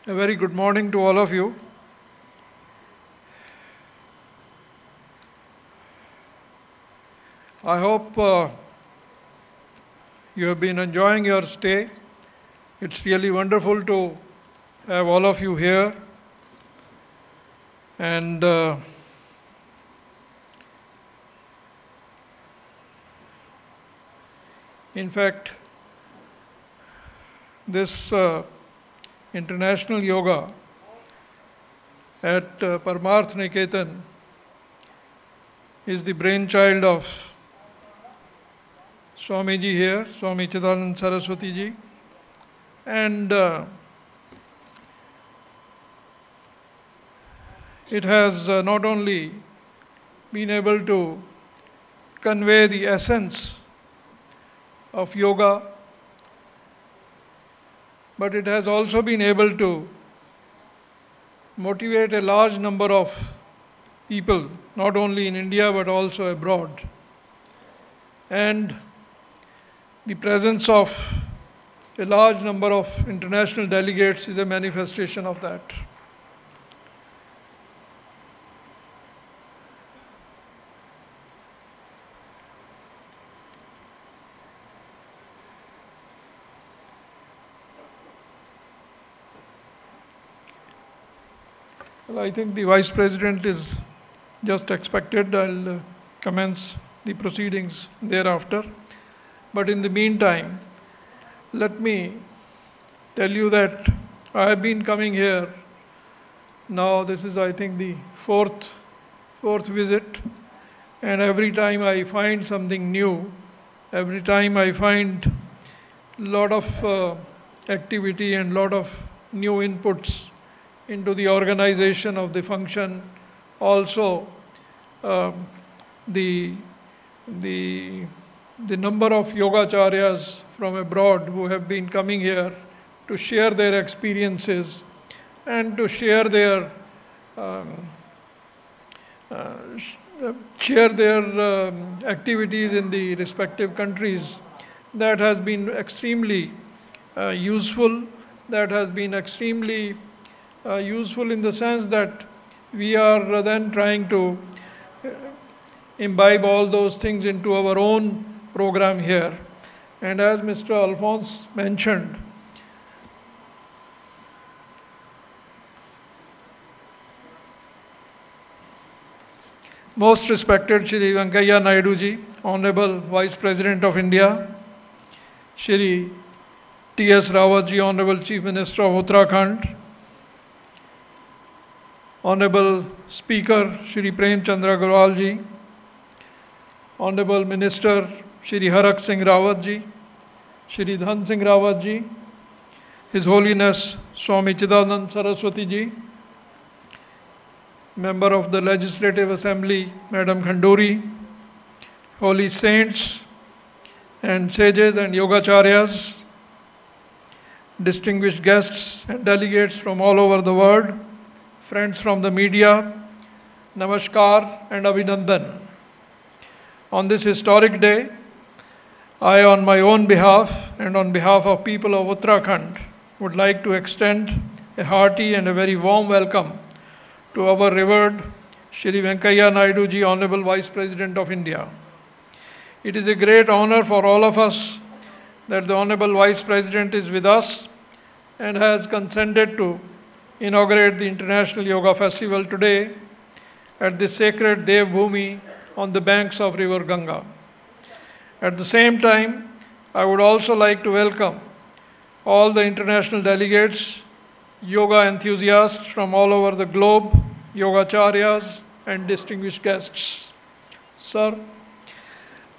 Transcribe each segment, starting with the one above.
A very good morning to all of you. I hope you have been enjoying your stay. It's really wonderful to have all of you here. And in fact, this International Yoga at Parmarth Niketan is the brainchild of Swamiji here, Swami Chidanand Saraswati ji, and it has not only been able to convey the essence of yoga, but it has also been able to motivate a large number of people, not only in India but also abroad. And the presence of a large number of international delegates is a manifestation of that. Well, I think the Vice President is just expected. I'll commence the proceedings thereafter. But in the meantime, let me tell you that I have been coming here. Now this is, I think, the fourth visit. And every time I find something new, every time I find a lot of activity and a lot of new inputs into the organization of the function. Also, the number of yogacharyas from abroad who have been coming here to share their experiences and to share their activities in the respective countries, that has been extremely useful. That has been extremely useful in the sense that we are then trying to imbibe all those things into our own program here. And as Mr. Alphonse mentioned, most respected Shri Venkaiah Naidu ji, Honorable Vice President of India, Shri T.S. Rawat ji, Honorable Chief Minister of Uttarakhand, Honorable Speaker Shri Prem Chandra Agarwal ji, Honorable Minister Shri Harak Singh Rawat ji, Shri Dhan Singh Rawat ji, His Holiness Swami Chidanand Saraswati ji, Member of the Legislative Assembly Madam Khanduri, Holy Saints and Sages and Yogacharyas, distinguished guests and delegates from all over the world, friends from the media, Namaskar and Abhinandan. On this historic day, I, on my own behalf and on behalf of people of Uttarakhand, would like to extend a hearty and a very warm welcome to our revered Shri Venkaiah Naidu ji, Honorable Vice President of India. It is a great honor for all of us that the Honorable Vice President is with us and has consented to inaugurate the International Yoga Festival today at the sacred Dev Bhumi on the banks of River Ganga. At the same time, I would also like to welcome all the international delegates, yoga enthusiasts from all over the globe, yogacharyas and distinguished guests. Sir,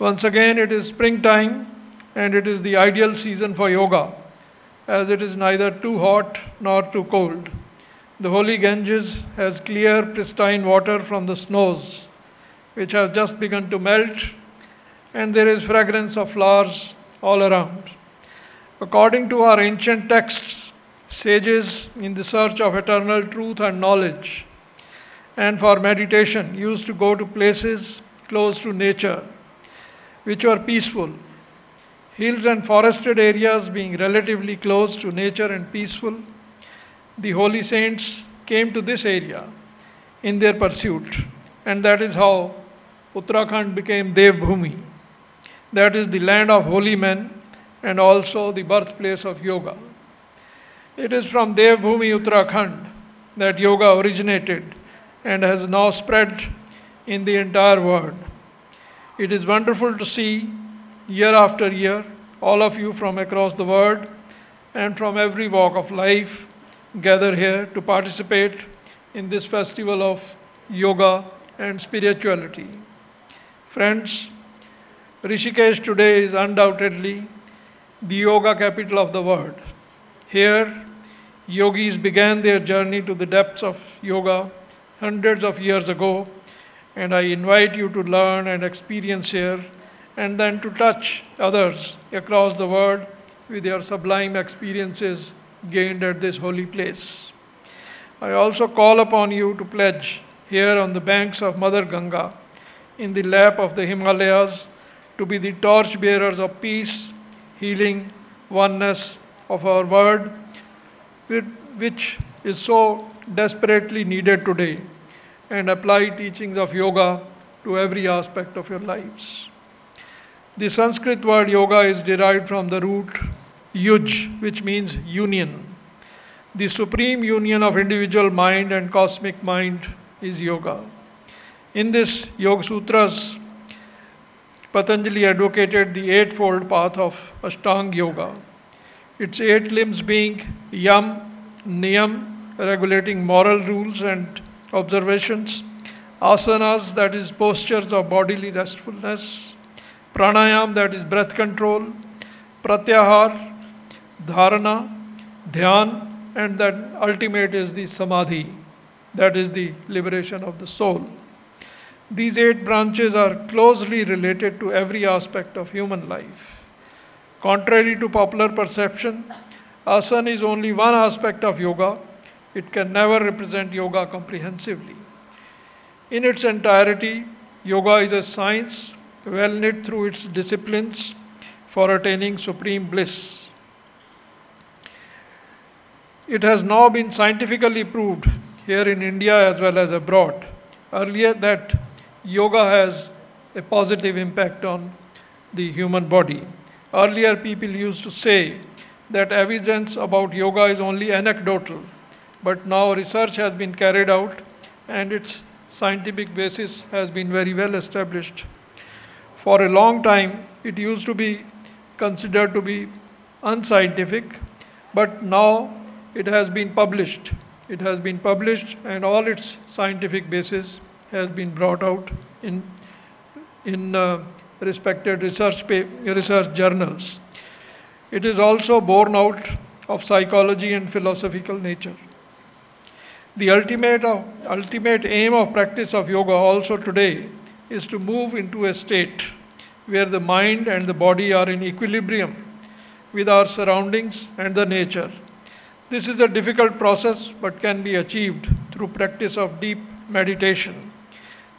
once again it is springtime and it is the ideal season for yoga, as it is neither too hot nor too cold. The holy Ganges has clear, pristine water from the snows, which have just begun to melt, and there is fragrance of flowers all around. According to our ancient texts, sages in the search of eternal truth and knowledge, and for meditation, used to go to places close to nature, which were peaceful. Hills and forested areas being relatively close to nature and peaceful, the holy saints came to this area in their pursuit, and that is how Uttarakhand became Dev Bhumi. That is the land of holy men and also the birthplace of yoga. It is from Dev Bhumi, Uttarakhand, that yoga originated and has now spread in the entire world. It is wonderful to see year after year all of you from across the world and from every walk of life gather here to participate in this festival of yoga and spirituality. Friends, Rishikesh today is undoubtedly the yoga capital of the world. Here, yogis began their journey to the depths of yoga hundreds of years ago, and I invite you to learn and experience here and then to touch others across the world with your sublime experiences gained at this holy place. I also call upon you to pledge here on the banks of Mother Ganga, in the lap of the Himalayas, to be the torch-bearers of peace, healing, oneness of our world, which is so desperately needed today, and apply teachings of yoga to every aspect of your lives. The Sanskrit word yoga is derived from the root yuj, which means union. The supreme union of individual mind and cosmic mind is yoga. In this Yoga Sutras, Patanjali advocated the eightfold path of Ashtanga Yoga. Its 8 limbs being yam, niyam, regulating moral rules and observations, asanas, that is postures of bodily restfulness, pranayam, that is breath control, pratyahar, dharana, dhyan, and that ultimate is the samadhi, that is the liberation of the soul. These 8 branches are closely related to every aspect of human life. Contrary to popular perception, asana is only one aspect of yoga. It can never represent yoga comprehensively. In its entirety, yoga is a science well knit through its disciplines for attaining supreme bliss. It has now been scientifically proved here in India as well as abroad earlier that yoga has a positive impact on the human body. Earlier people used to say that evidence about yoga is only anecdotal, but now research has been carried out and its scientific basis has been very well established. For a long time it used to be considered to be unscientific, but now it has been published. It has been published and all its scientific basis has been brought out in respected research journals. It is also born out of psychology and philosophical nature. The ultimate aim of practice of yoga also today is to move into a state where the mind and the body are in equilibrium with our surroundings and the nature. This is a difficult process but can be achieved through practice of deep meditation.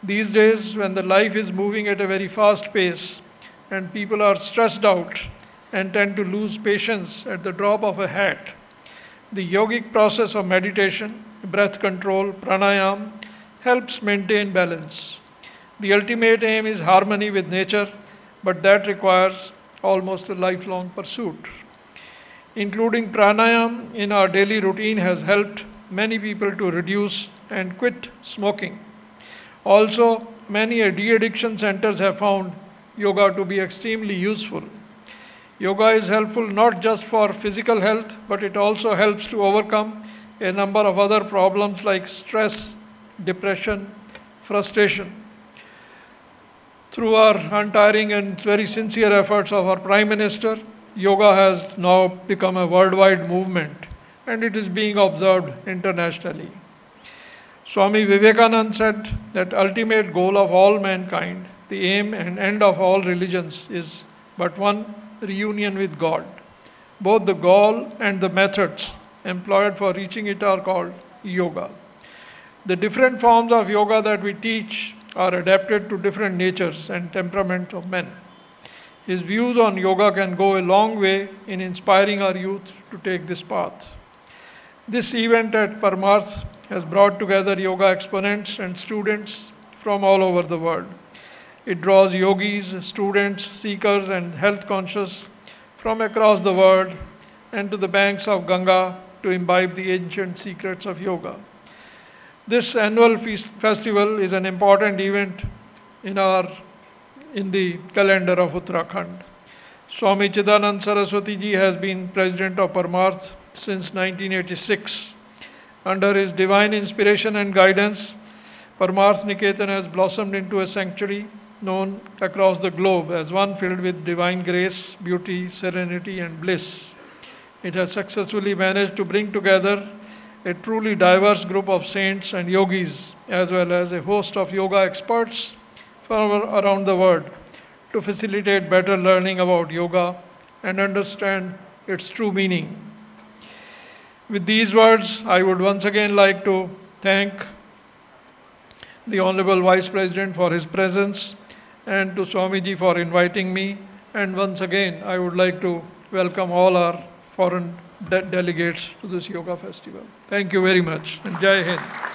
These days, when the life is moving at a very fast pace and people are stressed out and tend to lose patience at the drop of a hat, the yogic process of meditation, breath control, pranayam, helps maintain balance. The ultimate aim is harmony with nature, but that requires almost a lifelong pursuit. Including pranayam in our daily routine has helped many people to reduce and quit smoking. Also, many de-addiction centers have found yoga to be extremely useful. Yoga is helpful not just for physical health, but it also helps to overcome a number of other problems like stress, depression, frustration. Through our untiring and very sincere efforts of our Prime Minister, yoga has now become a worldwide movement and it is being observed internationally. Swami Vivekananda said that ultimate goal of all mankind, the aim and end of all religions is but one: reunion with God. Both the goal and the methods employed for reaching it are called yoga. The different forms of yoga that we teach are adapted to different natures and temperaments of men. His views on yoga can go a long way in inspiring our youth to take this path. This event at Parmarth has brought together yoga exponents and students from all over the world. It draws yogis, students, seekers, and health conscious from across the world and to the banks of Ganga to imbibe the ancient secrets of yoga. This annual festival is an important event in the calendar of Uttarakhand. Swami Chidanand Saraswati ji has been president of Parmarth since 1986. Under his divine inspiration and guidance, Parmarth Niketan has blossomed into a sanctuary known across the globe as one filled with divine grace, beauty, serenity, and bliss. It has successfully managed to bring together a truly diverse group of saints and yogis, as well as a host of yoga experts from around the world to facilitate better learning about yoga and understand its true meaning. With these words, I would once again like to thank the Honorable Vice President for his presence and to Swamiji for inviting me. And once again, I would like to welcome all our foreign delegates to this yoga festival. Thank you very much, and Jai Hind.